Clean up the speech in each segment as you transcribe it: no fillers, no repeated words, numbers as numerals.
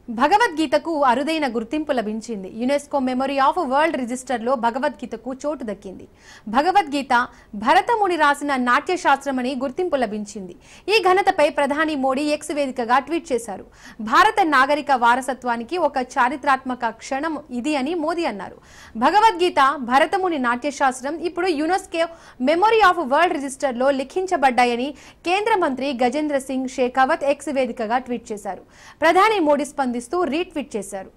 భగవద్గీతకు అరుదైన గుర్తింపు లభించింది. యునెస్కో మెమరీ ఆఫ్ వరల్డ్ రిజిస్టర్లో భగవద్గీతకు చోటు దక్కింది. భగవద్గీత భరతముని రాసిన నాట్యశాస్త్రమని గుర్తింపు లభించింది. ఈ ఘనతపై ప్రధాని మోడీ ఎక్స్ వేదికగా ట్వీట్ చేశారు. భారత నాగరిక వారసత్వానికి ఒక చారిత్రాత్మక క్షణం ఇది అని మోదీ అన్నారు. భగవద్గీత భరతముని నాట్యశాస్త్రం ఇప్పుడు యునెస్కో మెమరీ ఆఫ్ వరల్డ్ రిజిస్టర్లో లిఖించబడ్డాయని కేంద్ర మంత్రి గజేంద్ర సింగ్ షేకావత్ ఎక్స్ వేదికగా ట్వీట్ చేశారు. ప్రధాని మోడీ స్పందిస్తూ రీట్వీట్ చేశారు.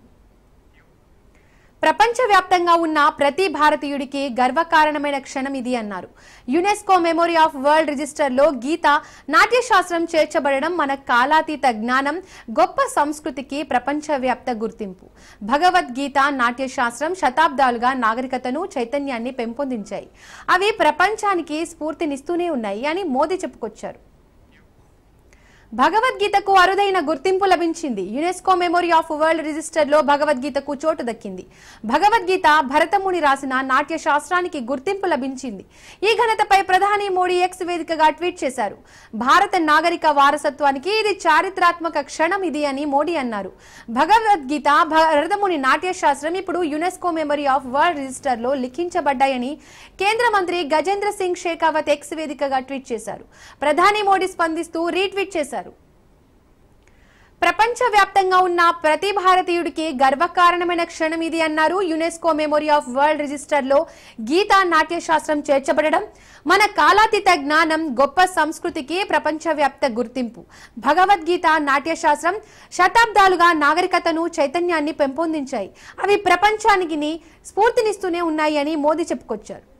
ప్రపంచవ్యాప్తంగా ఉన్న ప్రతి భారతీయుడికి గర్వకారణమైన క్షణం ఇది అన్నారు. యునెస్కో మెమరీ ఆఫ్ వరల్డ్ రిజిస్టర్లో గీత నాట్యశాస్త్రం చేర్చబడడం మన కాలాతీత జ్ఞానం, గొప్ప సంస్కృతికి ప్రపంచవ్యాప్త గుర్తింపు. భగవద్గీత నాట్యశాస్త్రం శతాబ్దాలుగా నాగరికతను, చైతన్యాన్ని పెంపొందించాయి. అవి ప్రపంచానికి స్ఫూర్తినిస్తూనే ఉన్నాయి అని మోదీ చెప్పుకొచ్చారు. భగవద్గీతకు అరుదైన గుర్తింపు లభించింది. యునెస్కో మెమరీ ఆఫ్ వరల్డ్ రిజిస్టర్లో భగవద్గీతకు చోటు దక్కింది. భగవద్గీత భరతముని రాసిన నాట్య శాస్త్రానికి గుర్తింపు లభించింది. ఈ ఘనతపై ప్రధాని మోడీ ఎక్స్ వేదికగా ట్వీట్ చేశారు. భారత నాగరిక వారసత్వానికి ఇది చారిత్రాత్మక క్షణం ఇది అని మోడీ అన్నారు. భగవద్గీత భరతముని నాట్య శాస్త్రం ఇప్పుడు యునెస్కో మెమరీ ఆఫ్ వరల్డ్ రిజిస్టర్లో లిఖించబడ్డాయని కేంద్ర మంత్రి గజేంద్ర సింగ్ షేకావత్ ఎక్స్ వేదికగా ట్వీట్ చేశారు. ప్రధాని మోడీ స్పందిస్తూ రీట్వీట్ చేశారు. ప్రపంచవ్యాప్తంగా ఉన్న ప్రతి భారతీయుడికి గర్వకారణమైన క్షణం ఇది అన్నారు. యునెస్కో మెమరీ ఆఫ్ వరల్డ్ రిజిస్టర్లో గీతా నాట్యశాస్త్రం చేర్చబడడం మన కాలాతీత జ్ఞానం, గొప్ప సంస్కృతికి ప్రపంచవ్యాప్త గుర్తింపు. భగవద్గీత నాట్యశాస్త్రం శతాబ్దాలుగా నాగరికతను, చైతన్యాన్ని పెంపొందించాయి. అవి ప్రపంచానికి స్ఫూర్తినిస్తూనే ఉన్నాయి అని మోదీ చెప్పుకొచ్చారు.